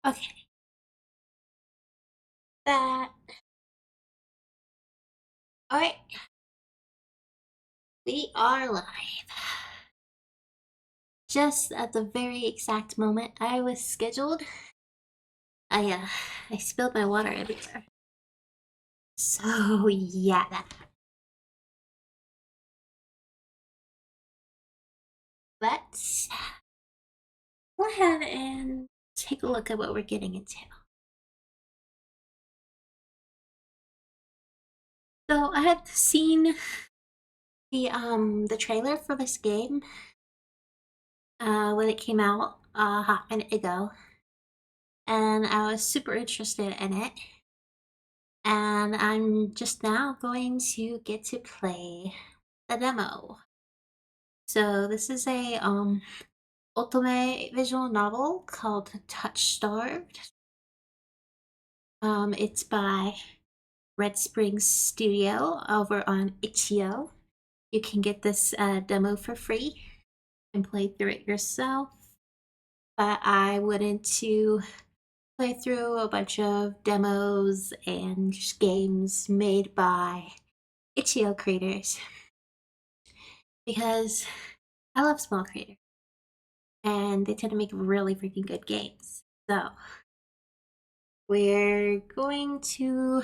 Okay. That. Alright. We are live. Just at the very exact moment I was scheduled, I spilled my water everywhere. So yeah, let's go ahead and take a look at what we're getting into. So I had seen the trailer for this game when it came out a hot minute ago, and I was super interested in it. And I'm just now going to get to play the demo. So this is a ultimate visual novel called tOUCHSTARVED. It's by Red Springs Studio over on itch.io. You can get this demo for free and play through it yourself. But I went to play through a bunch of demos and just games made by itch.io creators because I love small creators and they tend to make really freaking good games. So we're going to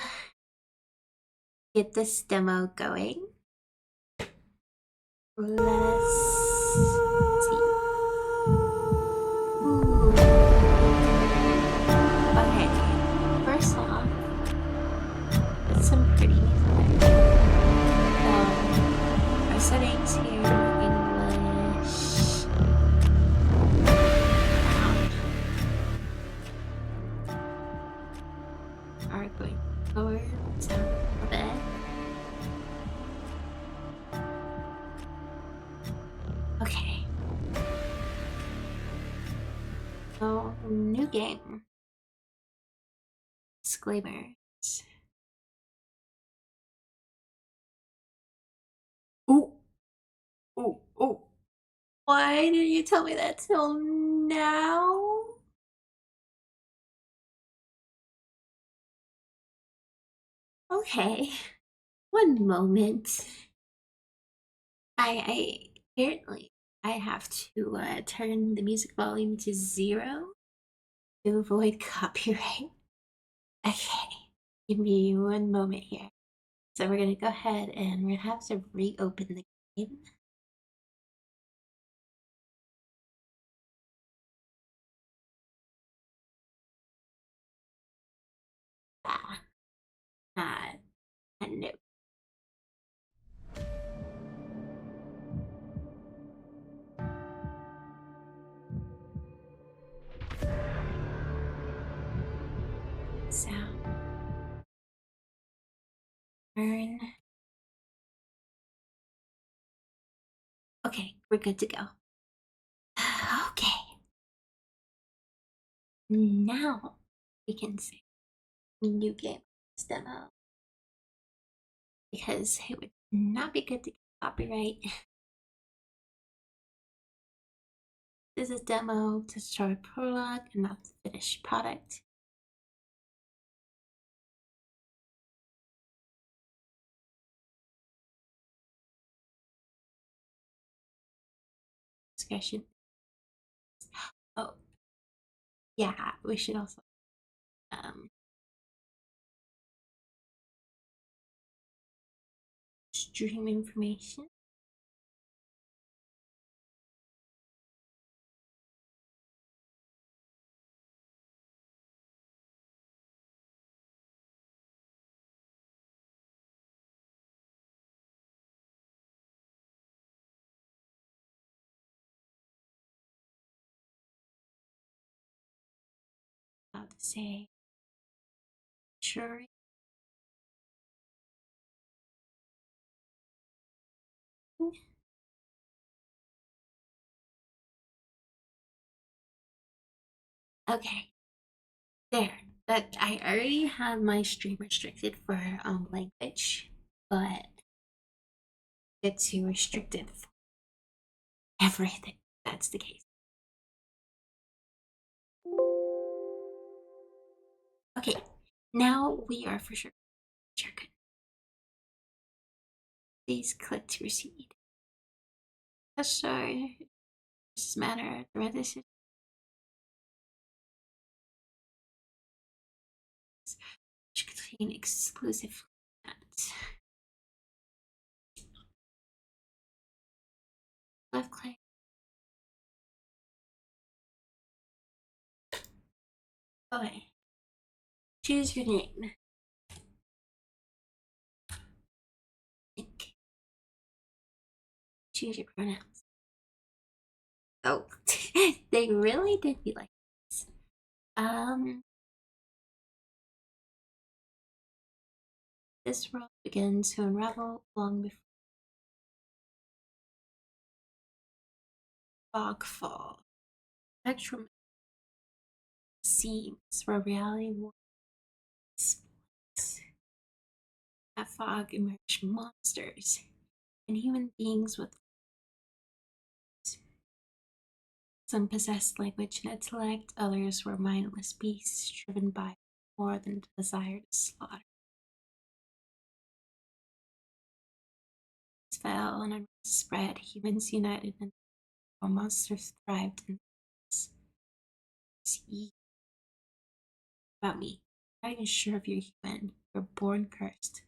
get this demo going. Let's see. Ooh. Okay, first off, some pretty music. Our settings here, English. Are going lower sound a bit. Okay. So, new game. Disclaimers. Ooh, ooh, ooh. Why didn't you tell me that till now? Okay. One moment. I apparently I have to turn the music volume to 0 to avoid copyright. Okay, give me one moment here. So we're gonna go ahead and we're gonna have to reopen the game. Ah, no. Sound. Turn. Okay, we're good to go. Okay. Now we can say new game demo because it would not be good to get copyright. This is a demo to start prologue and not the finished product. Discussion. Oh, yeah, we should also stream information. How to say sure. Okay, there. But I already have my stream restricted for language, but it's restricted for everything. That's the case. Okay, now we are for sure. Check. Please click to proceed. Let's start. This matter. The red decision should contain exclusive content. Left click. Okay. Choose your name. Think. Choose your pronouns. Oh, they really did be like this. This world begins to unravel long before fog fall. Spectrum seems where reality was. That fog emerged monsters and human beings with some possessed language and intellect, others were mindless beasts driven by more than the desire to slaughter. Fell and unrest spread, humans united and monsters thrived in this. See about me. I'm not even sure if you're human. You're born cursed.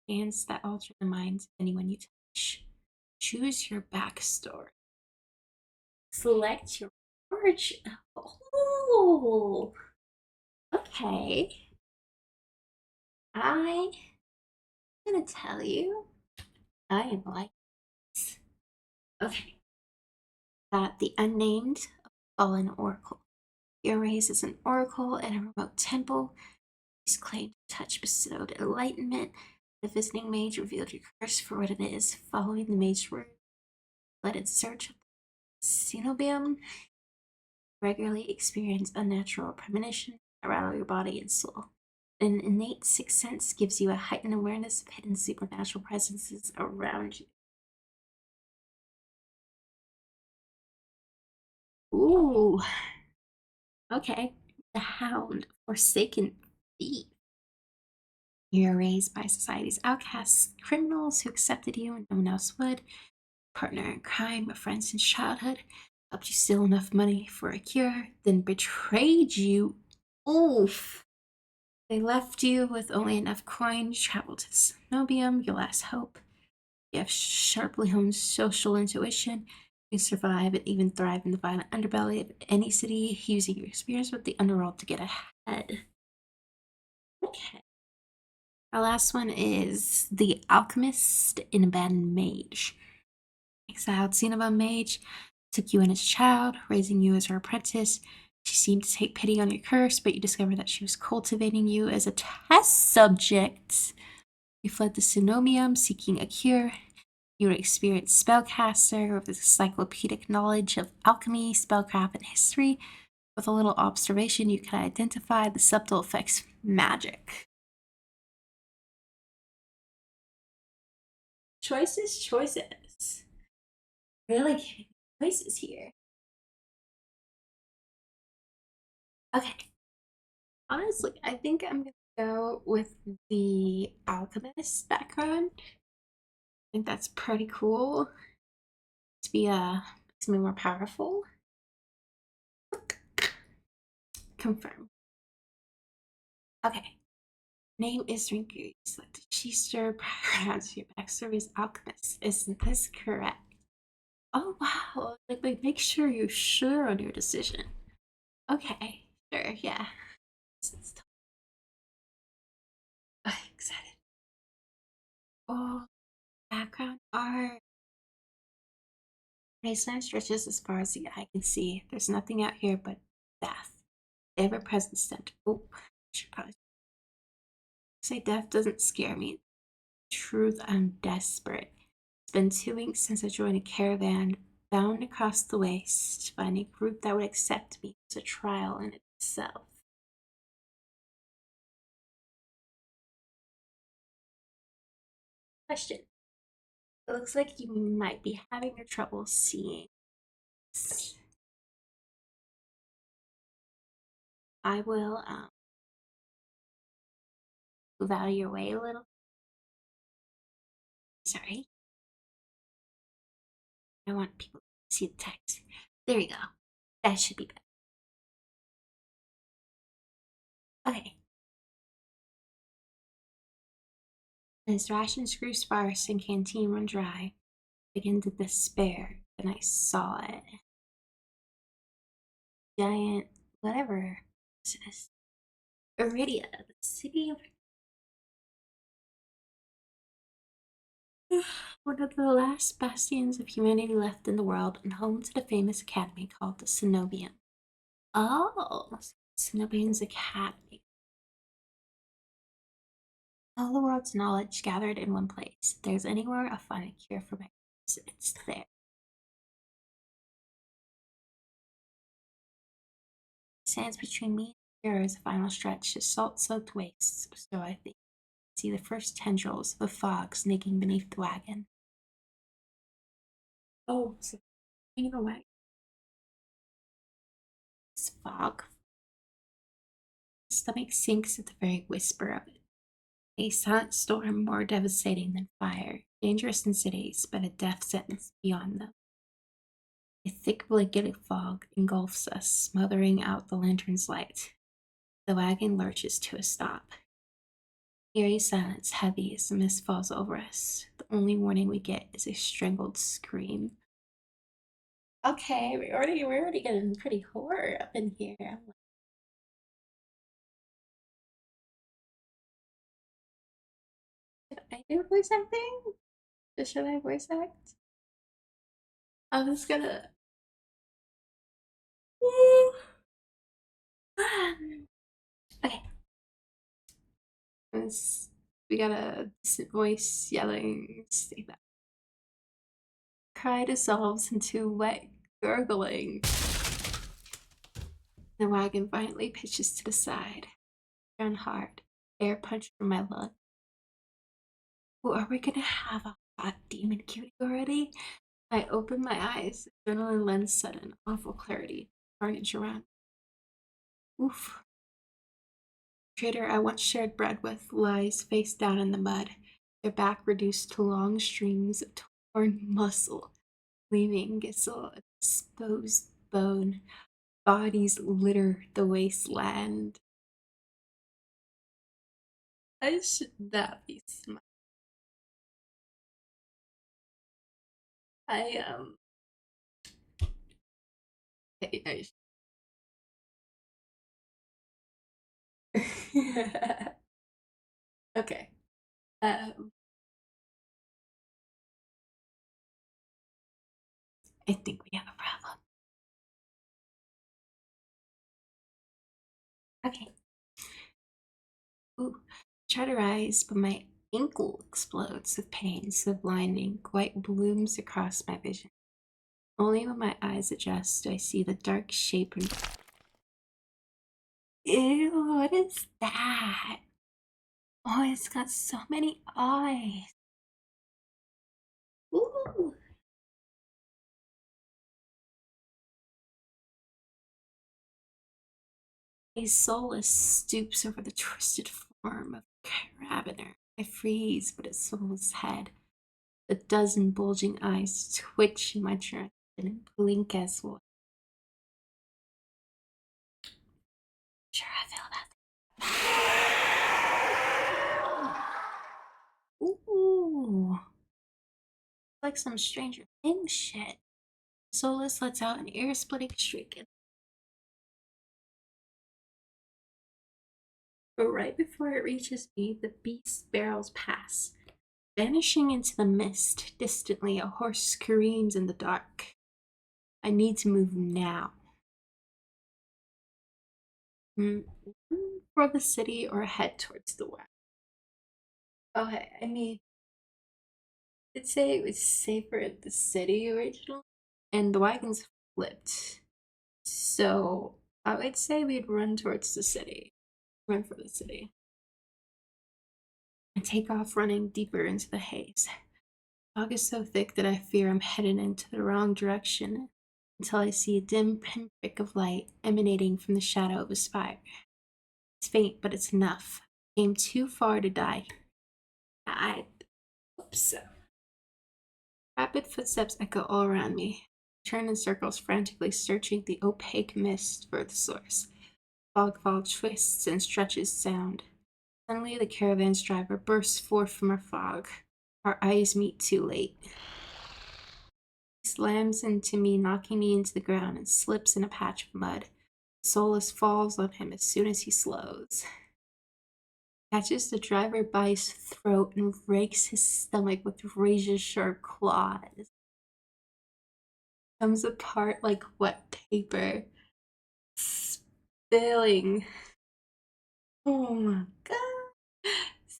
Hands that alter the minds of anyone you touch. Choose your backstory. Select your origin. Oh, okay. I'm gonna tell you. I am like this. Okay. The unnamed fallen oracle. You're raised as an oracle in a remote temple. His claim to touch bestowed enlightenment. The visiting mage revealed your curse for what it is. Following the mage's word, led in search of the cenobium. Regularly experience unnatural premonition that rattle your body and soul. An innate sixth sense gives you a heightened awareness of hidden supernatural presences around you. Ooh. Okay. The Hound, forsaken thief. You're raised by society's outcasts, criminals who accepted you and no one else would. Partner in crime, friends in childhood, helped you steal enough money for a cure, then betrayed you. Oof. They left you with only enough coin to travel to Cenobium, your last hope. You have sharply honed social intuition. You survive and even thrive in the violent underbelly of any city, using your experience with the underworld to get ahead. Okay. Our last one is The Alchemist in Abandoned Mage. Exiled Cenobum Mage took you in as a child, raising you as her apprentice. She seemed to take pity on your curse, but you discovered that she was cultivating you as a test subject. You fled the Cenomium seeking a cure. You were an experienced spellcaster with encyclopedic knowledge of alchemy, spellcraft, and history. With a little observation, you could identify the subtle effects of magic. Choices, choices. Really giving choices here. Okay. Honestly, I think I'm gonna go with the alchemist background. I think that's pretty cool to be something more powerful. Confirm. Okay. Name is Ringu. Select Sheester pronounce your backstory is alchemist. Isn't this correct? Oh wow. Like make sure you're sure on your decision. Okay. Sure, yeah. Excited. Oh, background art. Wasteland stretches as far as the eye can see. There's nothing out here but death. Ever present scent. Oh, should probably say death doesn't scare me. Truth, I'm desperate. It's been 2 weeks since I joined a caravan bound across the waste. Finding a group that would accept me was a trial in itself. Question. It looks like you might be having your trouble seeing. I will move out of your way a little. Sorry. I want people to see the text. There you go. That should be better. Okay. As rations grew sparse and canteen run dry, I began to despair. Then I saw it. Giant, whatever this is. Iridia, the city of one of the last bastions of humanity left in the world, and home to the famous academy called the Cenobium. Oh, Cenobium's academy. All the world's knowledge gathered in one place. If there's anywhere I'll find a cure for my illness, it's there. Stands between me and cure is a final stretch of salt-soaked wastes, so I think I see the first tendrils of a fog snaking beneath the wagon. Oh, so you know what? This fog. My stomach sinks at the very whisper of it. A silent storm more devastating than fire, dangerous in cities, but a death sentence beyond them. A thick blanket of fog engulfs us, smothering out the lantern's light. The wagon lurches to a stop. Eerie silence, heavy as the mist falls over us. The only warning we get is a strangled scream. Okay, we're already getting pretty horror up in here. Should I do voice acting? Should I voice act? I'm just gonna. Okay. We got a decent voice yelling. Say that. Cry dissolves into wet gurgling. The wagon violently pitches to the side. Down hard. Air punched from my lung. Oh, are we gonna have a hot demon cutie already? I open my eyes. Adrenaline lends sudden, awful clarity. Carnage around. Oof. Trader I once shared bread with lies face down in the mud, their back reduced to long strings of torn muscle, gleaming gristle, exposed bone. Bodies litter the wasteland. I should not be smiling. I I okay. Um, I think we have a problem. Okay. Ooh, try to rise, but my ankle explodes with pain, so blinding, white blooms across my vision. Only when my eyes adjust do I see the dark shape and. Ew, what is that? Oh, it's got so many eyes. Ooh. A soulless stoops over the twisted form of a carabiner. I freeze, but it swivels head. A dozen bulging eyes twitch in my direction and blink as well. Sure, I feel that. Ooh, like some Stranger Things shit. Soulless lets out an ear-splitting shriek, but right before it reaches me, the beast barrels past. Vanishing into the mist, distantly, a horse screams in the dark. I need to move now. For the city or head towards the west. Okay, I mean, I'd say it was safer at the city originally, and the wagon's flipped. So I would say we'd run towards the city. Run for the city. And take off running deeper into the haze. Fog is so thick that I fear I'm headed into the wrong direction until I see a dim pinprick of light emanating from the shadow of a spire. It's faint, but it's enough. Came too far to die. Oops. Rapid footsteps echo all around me. I turn in circles, frantically searching the opaque mist for the source. Fogfall twists and stretches sound. Suddenly, the caravan's driver bursts forth from our fog. Our eyes meet too late. He slams into me, knocking me into the ground, and slips in a patch of mud. Solus falls on him as soon as he slows. Catches the driver by his throat and rakes his stomach with razor-sharp claws. Comes apart like wet paper, spilling. Oh my god.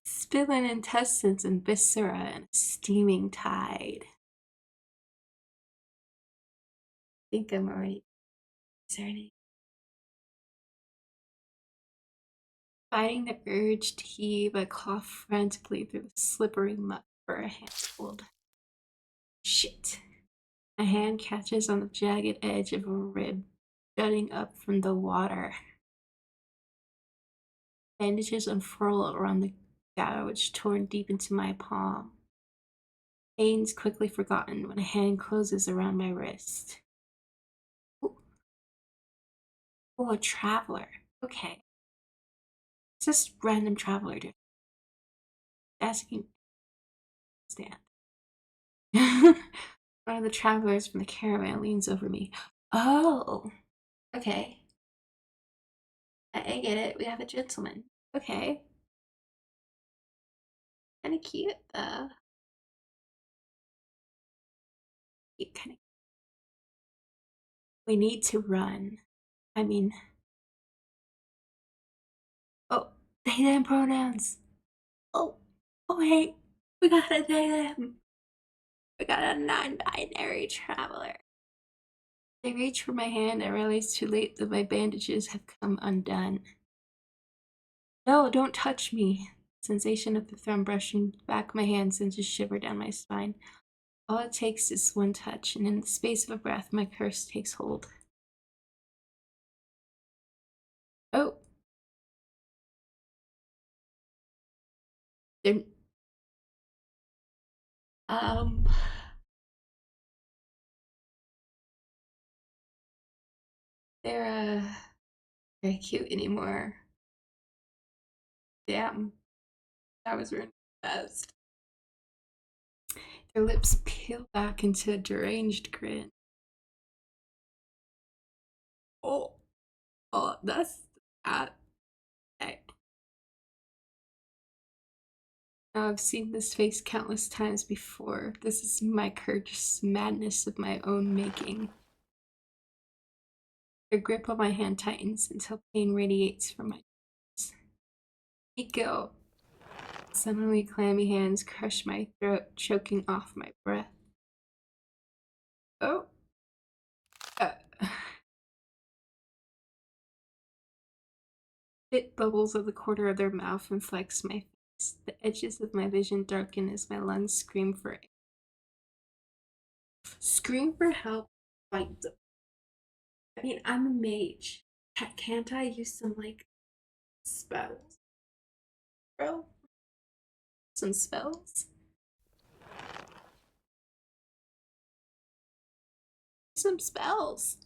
Spilling intestines and viscera in a steaming tide. I think I'm already discerning. Fighting the urge to heave, I claw frantically through the slippery mud for a handhold. Shit. My hand catches on the jagged edge of a rib jutting up from the water. Bandages unfurl around the gouge torn deep into my palm. Pain's quickly forgotten when a hand closes around my wrist. Ooh, a traveler. Okay. It's just random traveler just asking stand. One of the travelers from the caravan leans over me. Oh, okay. I get it. We have a gentleman. Okay. Kind of cute, though. Cute, kind of. We need to run. I mean, oh, they them pronouns. Oh, wait. We gotta they them. We got a non-binary traveler. They reach for my hand. I realize too late that my bandages have come undone. No, don't touch me. Sensation of the thumb brushing back my hand sends a shiver down my spine. All it takes is one touch, and in the space of a breath, my curse takes hold. Oh. They're, um... They're, very cute anymore. Damn. That was really fast. Their lips peel back into a deranged grin. Oh, that's that. Okay. Now I've seen this face countless times before. This is my curse, madness of my own making. Their grip on my hand tightens until pain radiates from my lips. Nico! Suddenly, clammy hands crush my throat, choking off my breath. Oh. Spit bubbles of the corner of their mouth and flex my face. The edges of my vision darken as my lungs scream for air. Scream for help. Like, I mean, I'm a mage. Can't I use some, like, spells? Bro? Some spells? Some spells.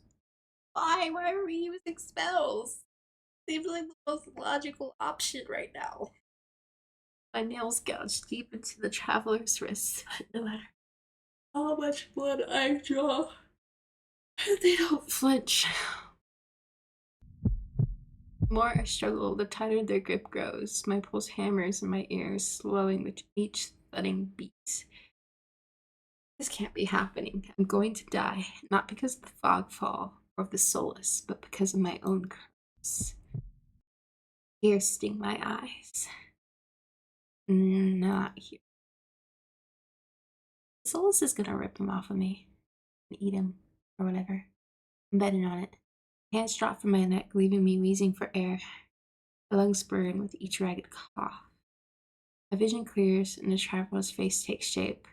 Why? Why are we using spells? Seems like the most logical option right now. My nails gouge deep into the traveler's wrist, but no matter how much blood I draw, they don't flinch. The more I struggle, the tighter their grip grows. My pulse hammers in my ears, slowing with each thudding beat. This can't be happening. I'm going to die, not because of the fog fall or of the solace, but because of my own curse. Tears sting my eyes. Not here. Solus is gonna rip him off of me and eat him or whatever. I'm betting on it. Hands drop from my neck, leaving me wheezing for air. My lungs burn with each ragged cough. My vision clears and the traveler's face takes shape,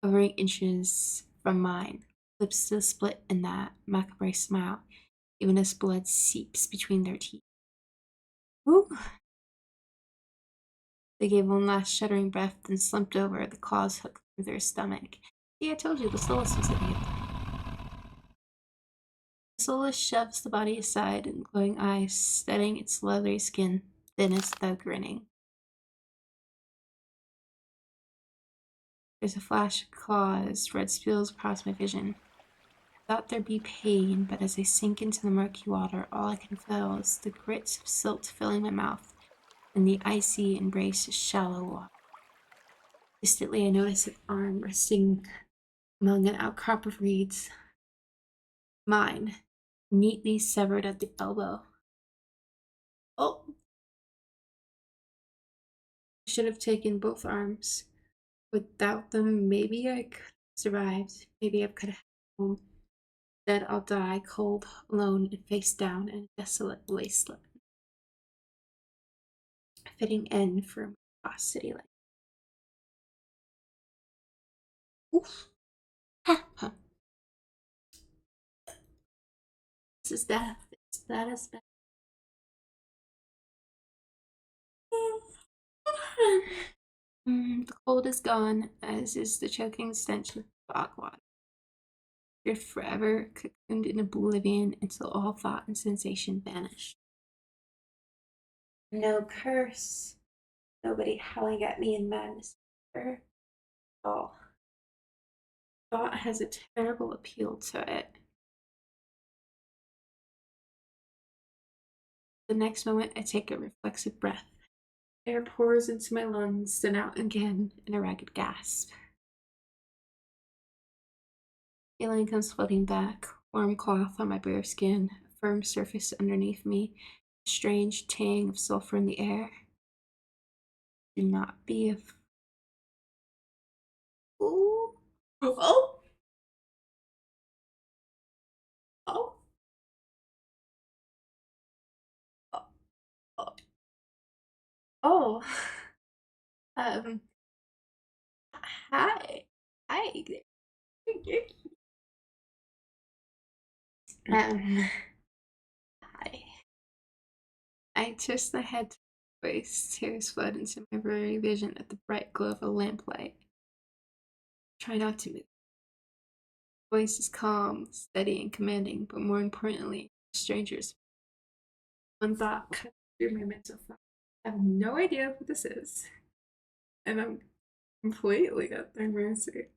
hovering inches from mine. Lips still split in that macabre smile, even as blood seeps between their teeth. Ooh. They gave one last shuddering breath, then slumped over, the claws hooked through their stomach. See, I told you the Solus was idiot. The Solus shoves the body aside, and glowing eyes studying its leathery skin, thin as though grinning. There's a flash of claws, red spills across my vision. I thought there'd be pain, but as I sink into the murky water, all I can feel is the grit of silt filling my mouth and the icy embrace of shallow water. Distantly, I notice an arm resting among an outcrop of reeds. Mine, neatly severed at the elbow. Oh! I should have taken both arms. Without them, maybe I could have survived. Maybe I could have home. Instead, I'll die cold, alone, and face down in a desolate wasteland. A fitting end for a lost city life. Oof. Huh. This is death. That is death. The cold is gone, as is the choking stench of bog water. You're forever cocooned in oblivion until all thought and sensation vanish. No curse. Nobody howling at me in madness. At all. Thought has a terrible appeal to it. The next moment, I take a reflexive breath. Air pours into my lungs, then out again in a ragged gasp. Feeling comes floating back, warm cloth on my bare skin, a firm surface underneath me, a strange tang of sulfur in the air. Do not be a fool. Oh! Oh! Oh! Oh! Um, hi. Hi there. Hi. I twist my head to my face, tears flood into my blurry vision at the bright glow of a lamplight. Try not to move. The voice is calm, steady, and commanding, but more importantly, strangers. One thought cut through my mental thought. I have no idea what this is, and I'm completely at their mercy.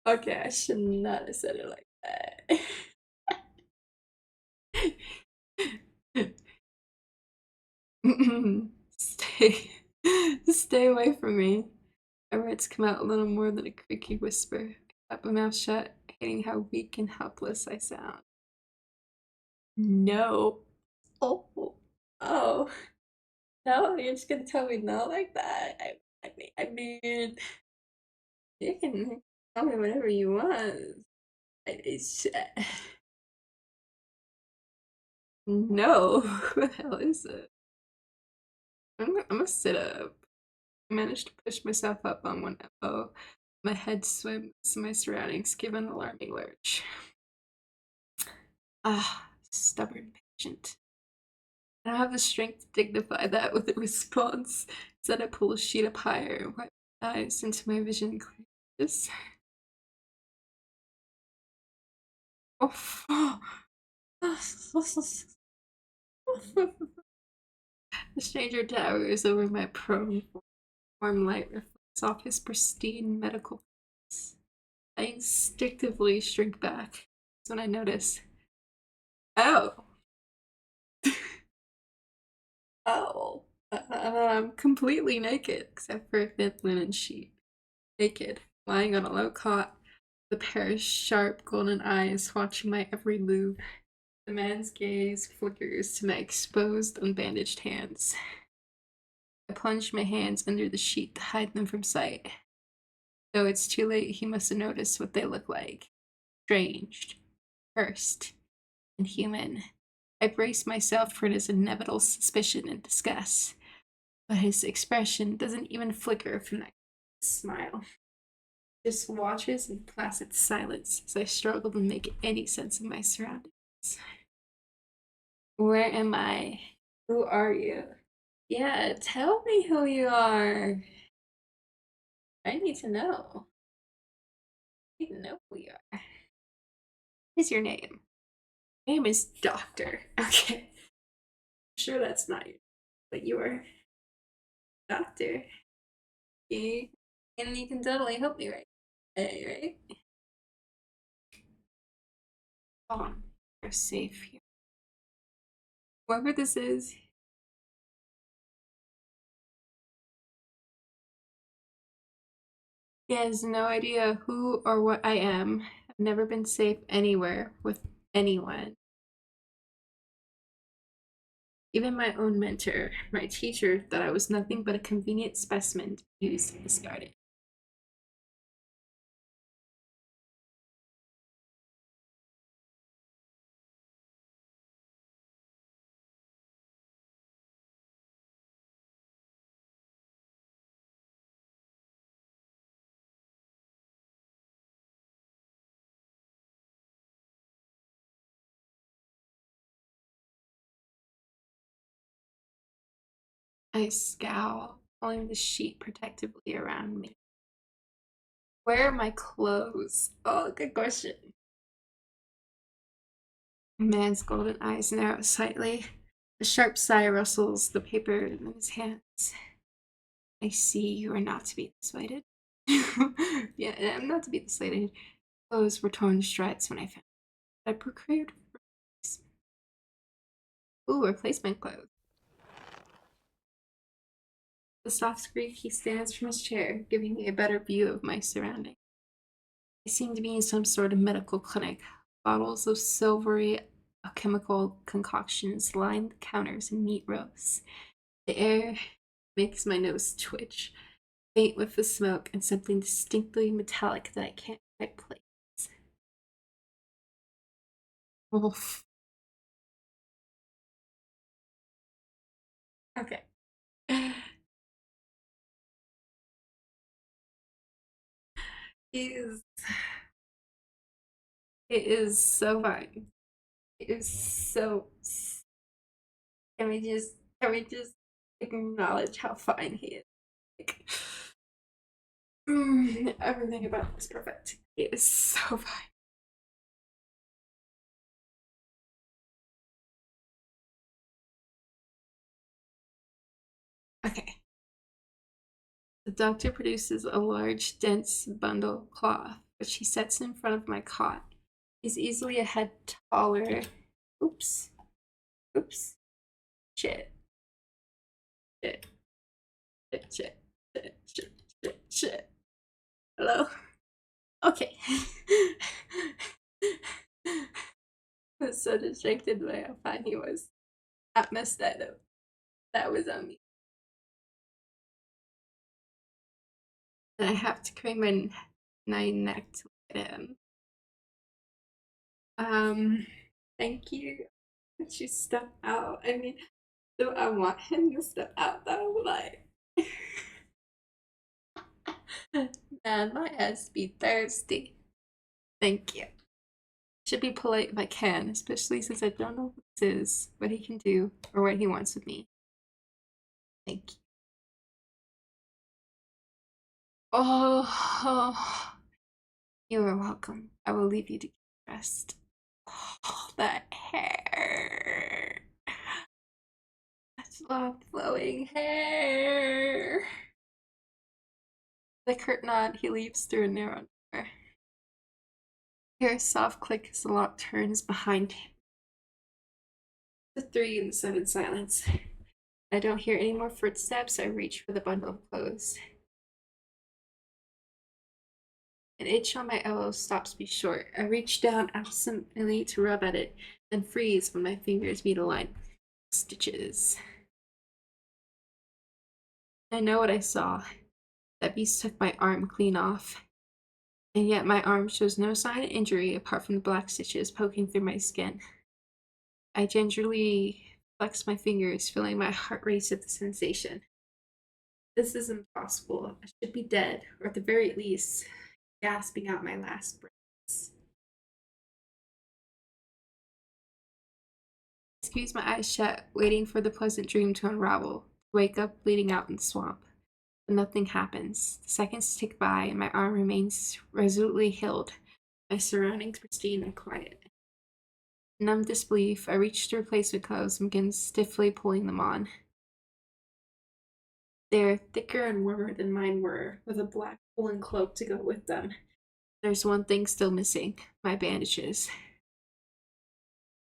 Okay, I should not have said it like that. stay, stay away from me. My words come out a little more than a creaky whisper. I kept my mouth shut, hating how weak and helpless I sound. No. Oh, oh, no, you're just gonna tell me no like that? I mean, you can tell me whatever you want. It's no. Who the hell is it? I'm gonna sit up. I managed to push myself up on one elbow. My head swims, my surroundings give an alarming lurch. Ah, stubborn patient. I don't have the strength to dignify that with a response. Instead, I pull a sheet up higher and wipe my eyes into my vision clears. Oh. The stranger towers over my prone. Warm light reflects off his pristine medical face. I instinctively shrink back. That's when I notice. Oh! Oh! I'm completely naked, except for a thin linen sheet. Naked, lying on a low cot, with a pair of sharp golden eyes watching my every move. The man's gaze flickers to my exposed, unbandaged hands. I plunge my hands under the sheet to hide them from sight. Though it's too late, he must have noticed what they look like. Strange, cursed, inhuman. I brace myself for his inevitable suspicion and disgust, but his expression doesn't even flicker from that smile. Just watches in placid silence as I struggle to make any sense of my surroundings. Where am I? Who are you? Yeah, tell me who you are. I need to know. I need to know who you are. What is your name? Name is Doctor. Okay. I'm sure that's not you, but you are Doctor. You, and you can totally help me, right? Right? Oh, you're safe here. Whoever this is, he has no idea who or what I am. I've never been safe anywhere with anyone. Even my own mentor, my teacher, thought I was nothing but a convenient specimen to use and discarded. I scowl, pulling the sheet protectively around me. Where are my clothes? Oh, good question. Man's golden eyes narrow slightly. A sharp sigh rustles the paper in his hands. I see you are not to be dissuaded. Yeah, I'm not to be dissuaded. Clothes were torn to shreds when I found it. I procured replacement clothes. The soft squeak, he stands from his chair, giving me a better view of my surroundings. I seem to be in some sort of medical clinic. Bottles of silvery chemical concoctions line the counters in neat rows. The air makes my nose twitch, faint with the smoke, and something distinctly metallic that I can't quite place. Oof. Okay. Is it is so fine. It is so. Can we just acknowledge how fine he is? Like, everything about him is perfect. He is so fine. Okay. The doctor produces a large, dense bundle of cloth, which he sets in front of my cot. He's easily a head taller. Oops. Oops. Shit. Shit. Shit. Shit. Shit. Shit. Shit. Shit. Hello? Okay. I was so distracted by how fine he was. I messed that up. That was on me. And I have to crane my neck to look at him. Um, thank you. But you step out. I mean, do I want him to step out though? Like, man, my ass be thirsty. Thank you. Should be polite if I can, especially since I don't know what this is, what he can do, or what he wants with me. Thank you. Oh, you are welcome. I will leave you to get dressed. Oh, that hair. Such long flowing hair. The curt nod, he leaps through a narrow door. Hear a soft click as the lock turns behind him. The three in the sudden silence. I don't hear any more footsteps. I reach for the bundle of clothes. An itch on my elbow stops me short. I reach down absently to rub at it, then freeze when my fingers meet a line of stitches. I know what I saw. That beast took my arm clean off. And yet my arm shows no sign of injury apart from the black stitches poking through my skin. I gingerly flex my fingers, feeling my heart race at the sensation. This is impossible. I should be dead, or at the very least, gasping out my last breaths. I squeeze my eyes shut, waiting for the pleasant dream to unravel. wake up bleeding out in the swamp. But nothing happens. The seconds tick by and my arm remains resolutely healed, my surroundings pristine and quiet. In numb disbelief, I reach to replacement clothes and begin stiffly pulling them on. They're thicker and warmer than mine were, with a black woolen cloak to go with them. There's one thing still missing, my bandages.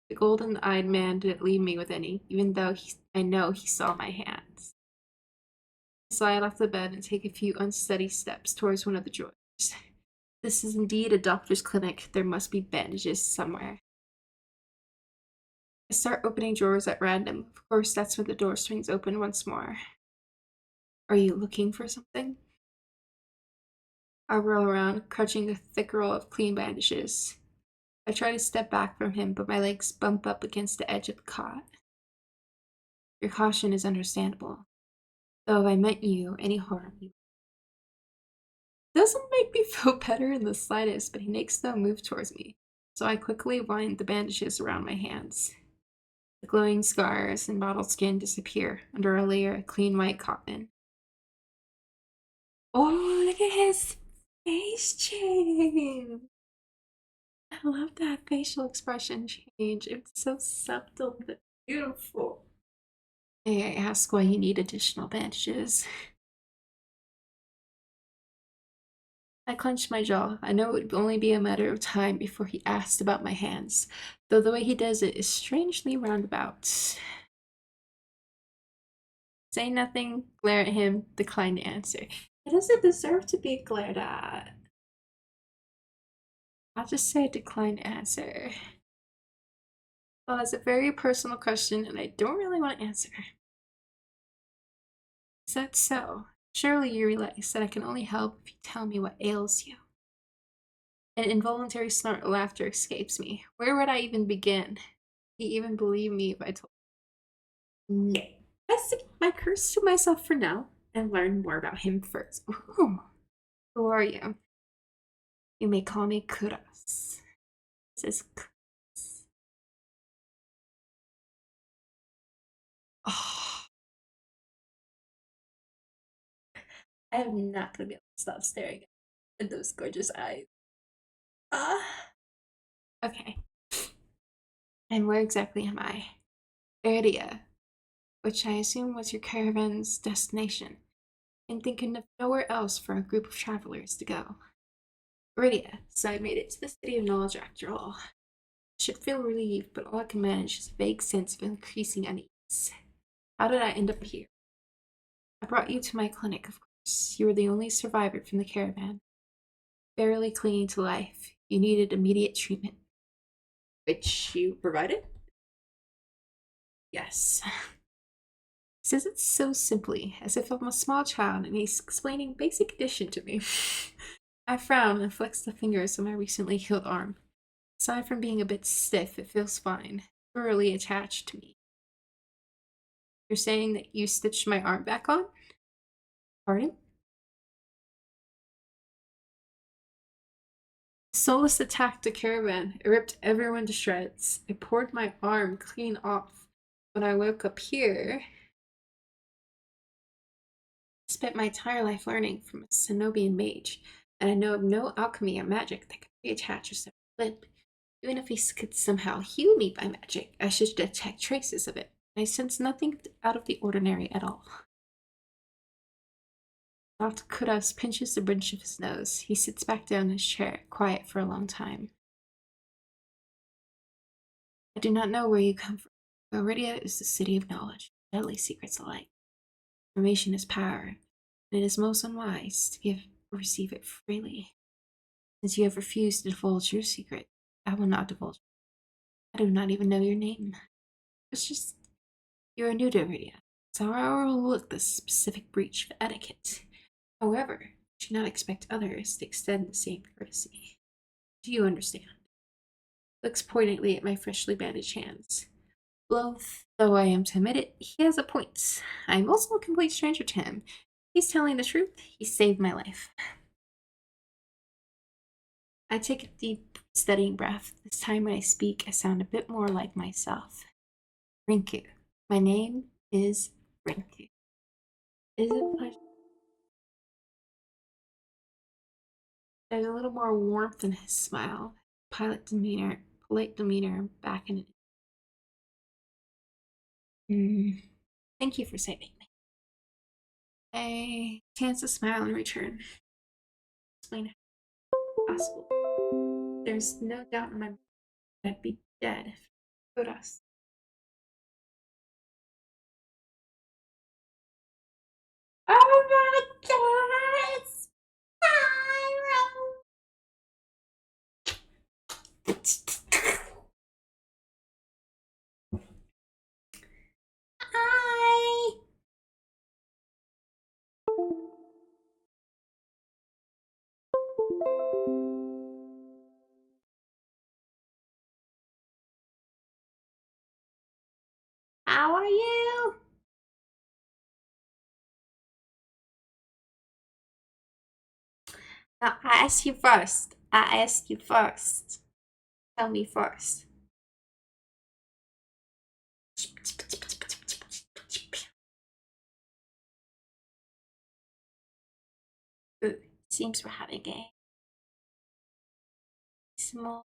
The golden-eyed man didn't leave me with any, even though I know he saw my hands. I slide off the bed and take a few unsteady steps towards one of the drawers. This is indeed a doctor's clinic. There must be bandages somewhere. I start opening drawers at random. Of course, that's when the door swings open once more. Are you looking for something? I whirl around, clutching a thick roll of clean bandages. I try to step back from him, but my legs bump up against the edge of the cot. Your caution is understandable. Though if I meant you any harm, you doesn't make me feel better in the slightest, but he makes no move towards me, so I quickly wind the bandages around my hands. The glowing scars and mottled skin disappear under a layer of clean white cotton. Oh, look at his face change! I love that facial expression change. It's so subtle but beautiful. May I ask why you need additional bandages? I clenched my jaw. I know it would only be a matter of time before he asked about my hands, though the way he does it is strangely roundabout. Say nothing, glare at him, decline to answer. He doesn't deserve to be glared at. I'll just say decline to answer. Well, it's a very personal question and I don't really want to answer. Is that so? Surely you realize that I can only help if you tell me what ails you. An involuntary snort of laughter escapes me. Where would I even begin? He even believe me if I told him? No. I stick my curse to myself for now and learn more about him first. Ooh. Who are you? You may call me Kudos. This is Kudos. Oh. I am not gonna be able to stop staring at those gorgeous eyes. Ah. Okay. And where exactly am I? Area, which I assume was your caravan's destination, and thinking of nowhere else for a group of travelers to go. Iridia, so I made it to the city of knowledge after all. I should feel relieved, but all I can manage is a vague sense of increasing unease. How did I end up here? I brought you to my clinic, of course. You were the only survivor from the caravan. Barely clinging to life, you needed immediate treatment. Which you provided? Yes. He says it so simply, as if I'm a small child and he's explaining basic addition to me. I frown and flex the fingers on my recently healed arm. Aside from being a bit stiff, it feels fine, thoroughly attached to me. You're saying that you stitched my arm back on? Pardon? Solus attacked the caravan. It ripped everyone to shreds. It poured my arm clean off. When I woke up here, I spent my entire life learning from a Cenobian mage, and I know of no alchemy or magic that could reattach a severed limb. Even if he could somehow heal me by magic, I should detect traces of it. I sense nothing out of the ordinary at all. Dr. Kudos pinches the bridge of his nose. He sits back down in his chair, quiet for a long time. I do not know where you come from. Iridia is the city of knowledge, deadly secrets alike. Information is power, and it is most unwise to give or receive it freely. Since you have refused to divulge your secret, I will not divulge it. I do not even know your name. It's just, you are new to Iridia, so I will overlook this specific breach of etiquette. However, you should not expect others to extend the same courtesy. Do you understand? Looks pointedly at my freshly bandaged hands. Loath though I am to admit it, he has a point. I am also a complete stranger to him. He's telling the truth. He saved my life. I take a deep, steadying breath. This time when I speak, I sound a bit more like myself. Rinku. My name is Rinku. Is it push? There's a little more warmth in his smile. Polite demeanor back in it. Thank you for saving me. A chance to smile in return. Explain how possible. There's no doubt in my mind that I'd be dead if you put us. Oh my god! Hi! How are you? Now, I asked you first. I asked you first. Tell me first. Ooh, seems we're having a small,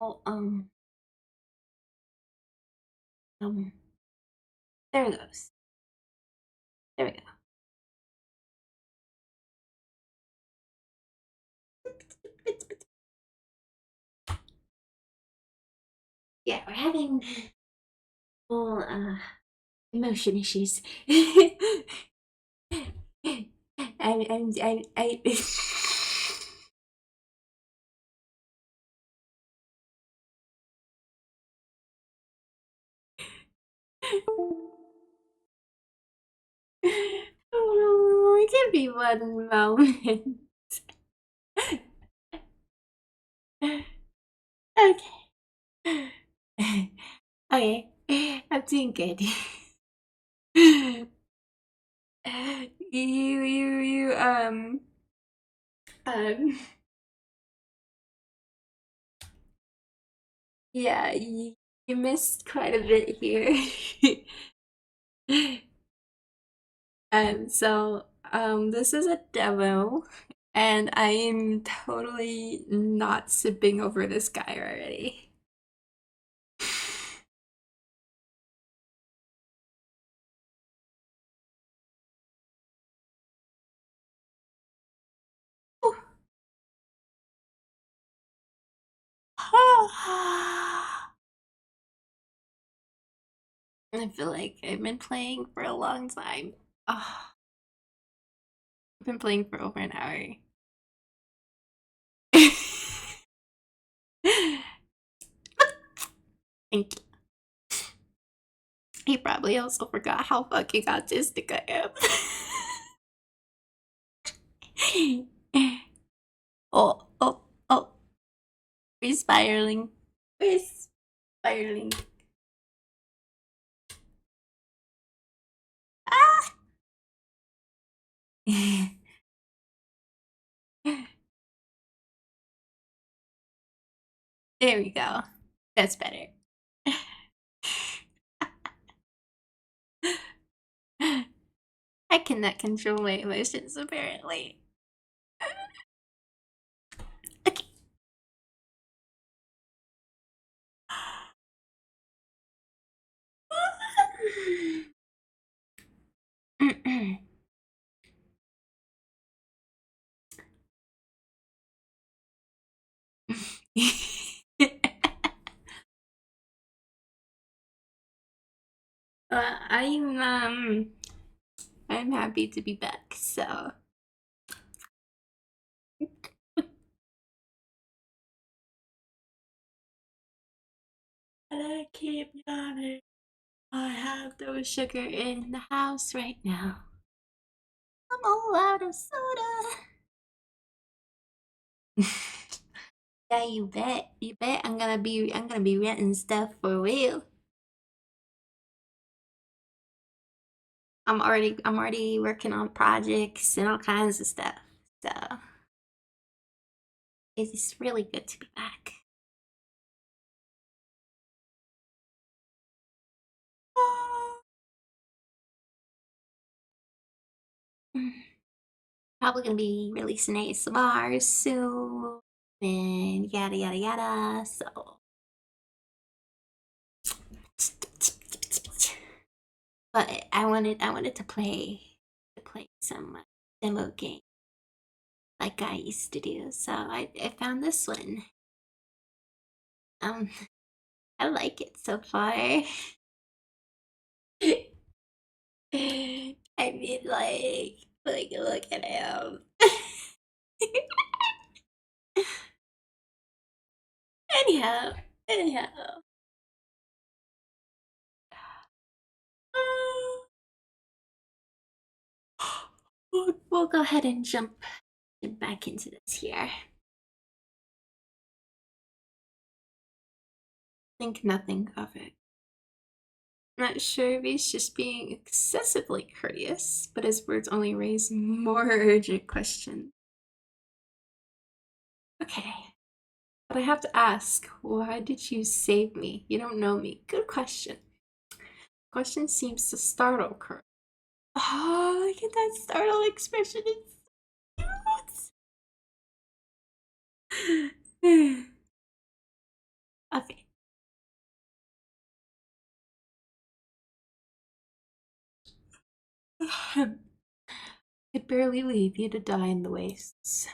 there it goes. There we go. Yeah, we're having little, emotion issues. I oh, it can be one moment. Okay. Okay, I'm doing good. You, um, yeah, you missed quite a bit here. This is a demo, and I am totally not sipping over this guy already. I feel like I've been playing for a long time. Oh, I've been playing for over an hour. Thank you. He probably also forgot how fucking autistic I am. Oh, oh, oh. We're spiraling. We're spiraling. Ah! There we go. That's better. I cannot control my emotions, apparently. Okay. I'm happy to be back. So and I keep yawning. I have no sugar in the house right now. I'm all out of soda. Yeah, you bet. You bet I'm gonna be renting stuff for real. I'm already working on projects and all kinds of stuff. So it's really good to be back. Probably gonna be releasing ASMR soon and yada yada yada. So but I wanted to play some demo game like I used to do. So I found this one. Um I like it so far. I mean like look at him. anyhow, anyhow. We'll go ahead and jump back into this here. Think nothing of it. Not sure if he's just being excessively courteous, but his words only raise more urgent questions. Okay, but I have to ask, why did you save me? You don't know me. Good question. Question seems to startle Kurt. Oh, look at that startled expression. It's cute. Okay. Could barely leave you to die in the wastes.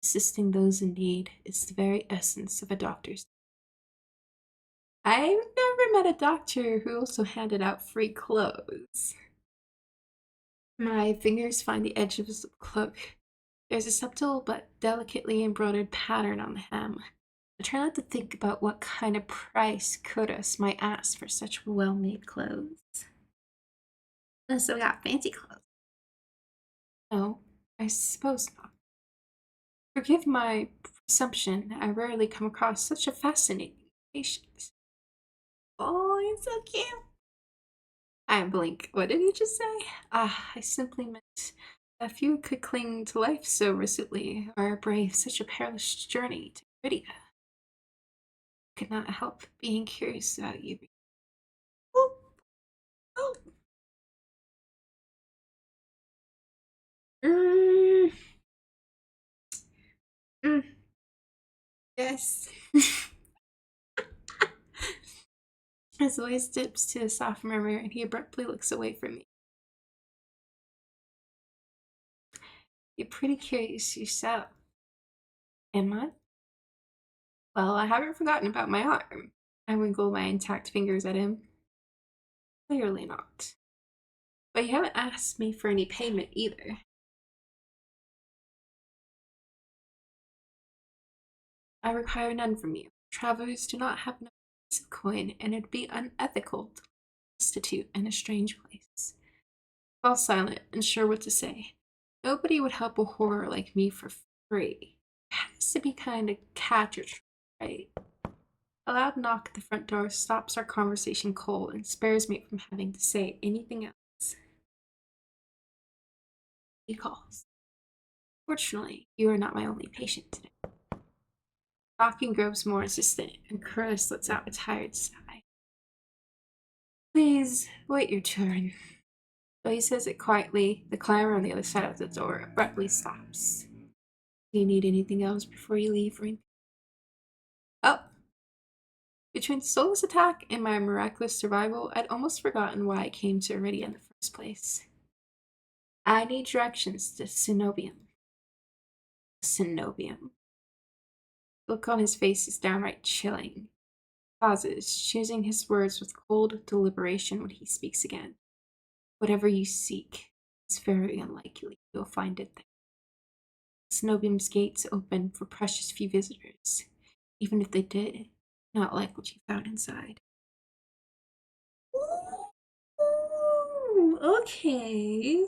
Assisting those in need is the very essence of a doctor's. I've never met a doctor who also handed out free clothes. My fingers find the edge of his cloak. There's a subtle but delicately embroidered pattern on the hem. I try not to think about what kind of price Kodos might ask for such well-made clothes. So we got fancy clothes. No, I suppose not. Forgive my presumption. I rarely come across such a fascinating patient. Oh, he's so cute. I blink. What did he just say? Ah, I simply meant that few could cling to life so resolutely or brave such a perilous journey to Lydia. Could not help being curious about you. Oh, oh. Mm, mm, yes. His voice dips to a soft murmur, and he abruptly looks away from me. You're pretty curious yourself. Am I? Well, I haven't forgotten about my arm. I wiggle my intact fingers at him. Clearly not. But you haven't asked me for any payment either. I require none from you. Travelers do not have no piece of coin, and it'd be unethical to prostitute in a strange place. Fall silent, unsure what to say. Nobody would help a horror like me for free. It has to be kind of catch or try, right? A loud knock at the front door stops our conversation cold and spares me from having to say anything else. He calls. Fortunately, you are not my only patient today. Knocking grows more insistent, and Curtis lets out a tired sigh. Please, wait your turn. Though he says it quietly, the climber on the other side of the door abruptly stops. Do you need anything else before you leave, Ring? Oh! Between Sola's attack and my miraculous survival, I'd almost forgotten why I came to Iridia in the first place. I need directions to Cenobium. Cenobium. The look on his face is downright chilling. Pauses, choosing his words with cold deliberation when he speaks again. Whatever you seek, it's very unlikely you'll find it there. Cenobium's gates open for precious few visitors. Even if they did, not like what you found inside. Ooh, okay.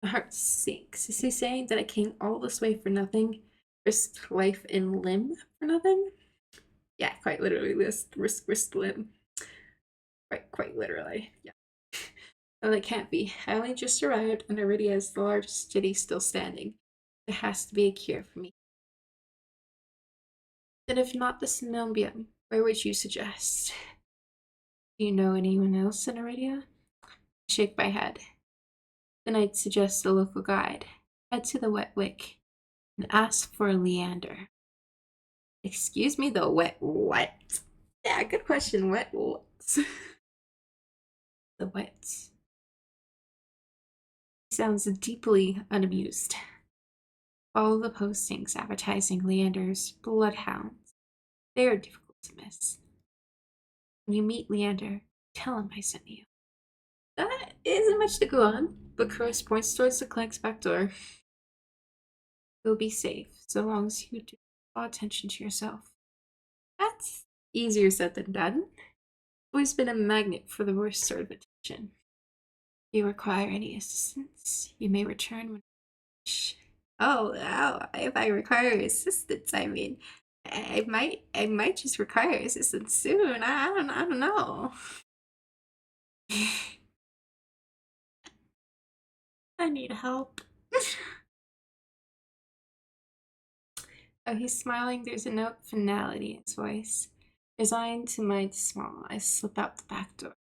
My heart sinks. Is he saying that I came all this way for nothing? Risked life and limb for nothing? Yeah, quite literally, risk limb. Quite literally, yeah. Oh, it can't be. I only just arrived, and already has the largest city still standing. There has to be a cure for me. Then, if not the Cenobium, where would you suggest? Do you know anyone else in Aradia? I shake my head. Then I'd suggest a local guide. head to the wet wick and ask for Leander. Excuse me, the wet what? Yeah, good question. Wet what? The wet. He sounds deeply unamused. Follow the postings advertising Leander's bloodhounds. They are difficult to miss. When you meet Leander, tell him I sent you. That isn't much to go on, but Chris points towards the clinic's back door. You'll be safe, so long as you do draw attention to yourself. That's easier said than done. Always been a magnet for the worst sort of attention. If you require any assistance, you may return when you wish. Oh, if I require assistance, I might just require assistance soon. I don't know. I need help. Oh, he's smiling. There's a note of finality in his voice. Resigned to my small, I slip out the back door.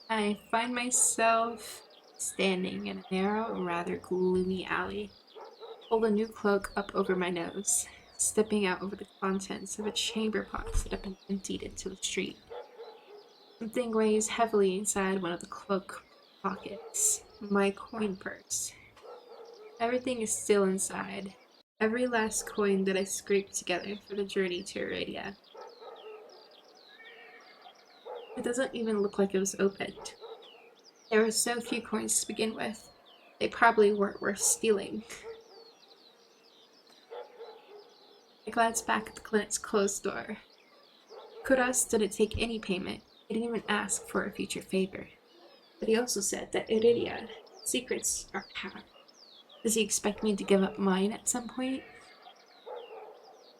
I find myself standing in a narrow, rather gloomy alley. Hold a new cloak up over my nose, stepping out over the contents of a chamber box that had been emptied into the street. Something weighs heavily inside one of the cloak pockets. My coin purse. Everything is still inside. Every last coin that I scraped together for the journey to Aradia. It doesn't even look like it was opened. There were so few coins to begin with. They probably weren't worth stealing. I glanced back at the clinic's closed door. Kudos didn't take any payment. He didn't even ask for a future favor. But he also said that Iridia secrets are power. Does he expect me to give up mine at some point?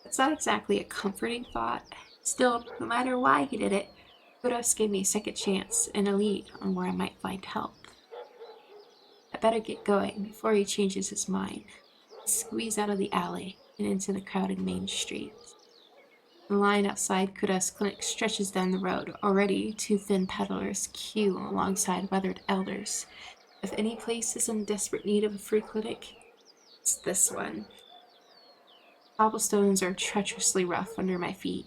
It's not exactly a comforting thought. Still, no matter why he did it, Kudos gave me a second chance and a lead on where I might find help. I better get going before he changes his mind. I squeeze out of the alley and into the crowded main street. The line outside Kudos' clinic stretches down the road. Already, two thin peddlers queue alongside weathered elders. If any place is in desperate need of a free clinic, it's this one. Cobblestones are treacherously rough under my feet,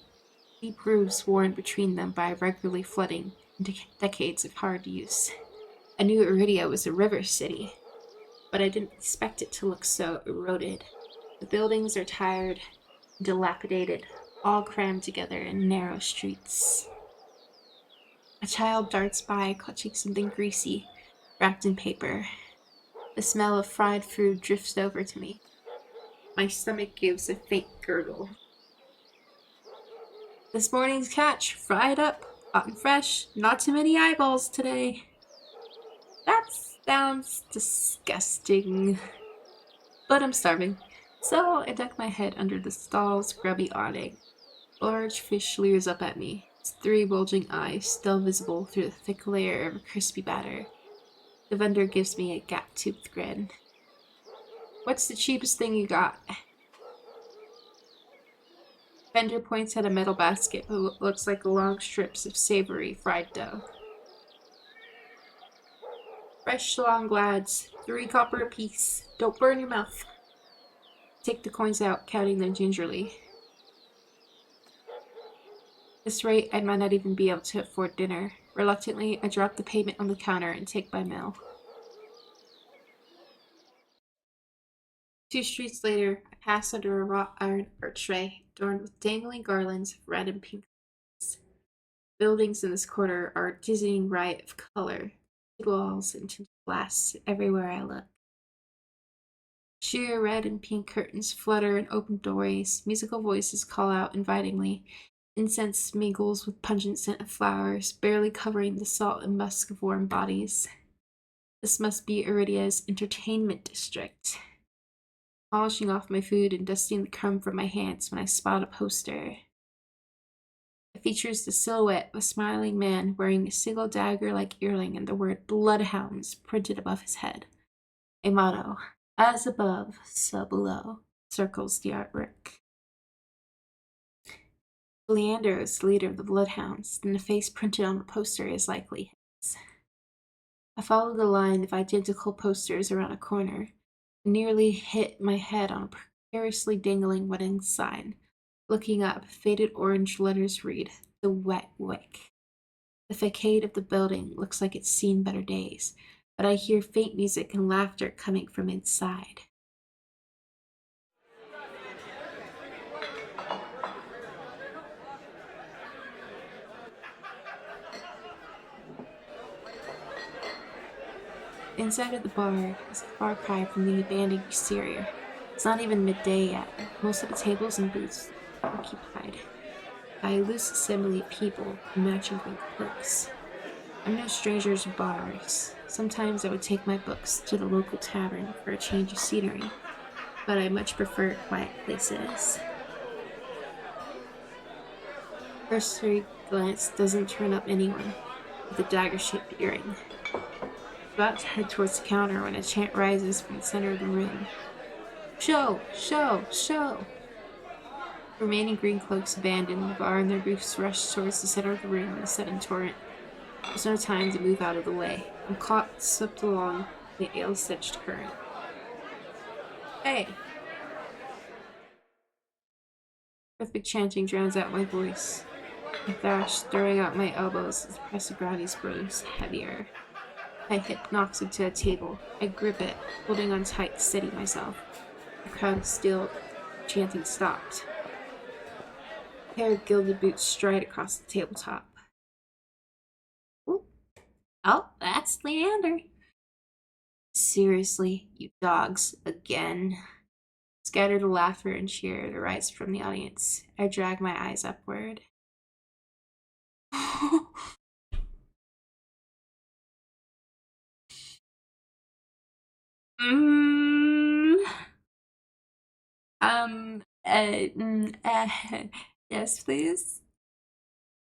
deep grooves worn between them by regularly flooding into decades of hard use. I knew Iridia was a river city, but I didn't expect it to look so eroded. The buildings are tired, dilapidated, all crammed together in narrow streets. A child darts by, clutching something greasy, wrapped in paper. The smell of fried food drifts over to me. My stomach gives a faint gurgle. This morning's catch, fried up, hot and fresh, not too many eyeballs today. That sounds disgusting. But I'm starving, so I duck my head under the stall's grubby awning. A large fish leers up at me, its three bulging eyes still visible through the thick layer of crispy batter. The vendor gives me a gap-toothed grin. What's the cheapest thing you got? Vendor points at a metal basket with what looks like long strips of savory fried dough. Fresh long lads, 3 copper apiece. Don't burn your mouth. Take the coins out, counting them gingerly. At this rate, I might not even be able to afford dinner. Reluctantly, I drop the payment on the counter and take my meal. 2 streets later, I pass under a wrought iron archway adorned with dangling garlands of red and pink lights. Buildings in this quarter are a dizzying riot of color, walls and tinted glass everywhere I look. Sheer red and pink curtains flutter in open doorways, musical voices call out invitingly, incense mingles with pungent scent of flowers, barely covering the salt and musk of warm bodies. This must be Iridia's entertainment district. Polishing off my food and dusting the crumb from my hands when I spot a poster. It features the silhouette of a smiling man wearing a single dagger-like earring and the word Bloodhounds printed above his head. A motto, as above, so below, circles the artwork. Leander is the leader of the Bloodhounds, and the face printed on the poster is likely his. I followed the line of identical posters around a corner and nearly hit my head on a precariously dangling wedding sign. Looking up, faded orange letters read, "The Wet Wick." The facade of the building looks like it's seen better days, but I hear faint music and laughter coming from inside. Inside of the bar is a far cry from the abandoned exterior. It's not even midday yet. Most of the tables and booths are occupied by a loose assembly of people in matching green cloaks. I'm no stranger to bars. Sometimes I would take my books to the local tavern for a change of scenery, but I much prefer quiet places. Cursory glance doesn't turn up anyone with a dagger-shaped earring. About to head towards the counter when a chant rises from the center of the room. Show! Show! Show! The remaining green cloaks abandon the bar and their booths rush towards the center of the room in a sudden torrent. There's no time to move out of the way. I'm caught swept along the ale-stitched current. Hey! Perfect chanting drowns out my voice. I thrash, throwing out my elbows as the press of gravity grows heavier. My hip knocks into a table. I grip it, holding on tight to steady myself. The crowd is stilled. Chanting stopped. A pair of gilded boots stride across the tabletop. Ooh. Oh, that's Leander. Seriously, you dogs, again. Scattered laughter and cheer arise from the audience. I drag my eyes upward. mm, yes, please.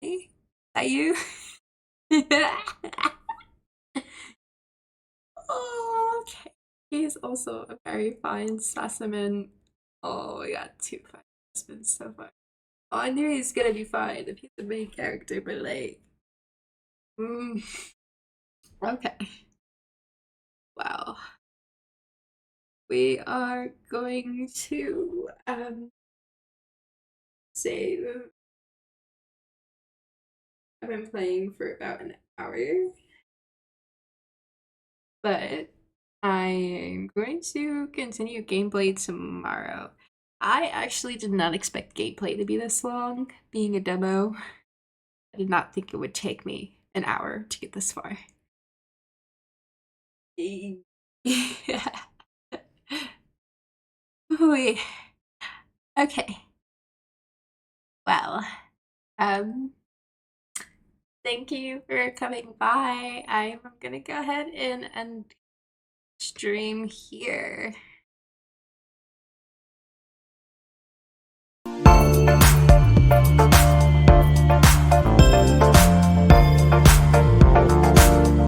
Hey, are you? Oh, okay. He's also a very fine specimen. Oh my god, too fine. It's been so fun. Oh, I knew he's gonna be fine if he's the main character, but like, mm, okay. Wow. We are going to save. I've been playing for about an hour, but I am going to continue gameplay tomorrow. I actually did not expect gameplay to be this long, being a demo. I did not think it would take me an hour to get this far. Yeah. Wait. Okay. Well, um, thank you for coming by. I'm gonna go ahead and stream here.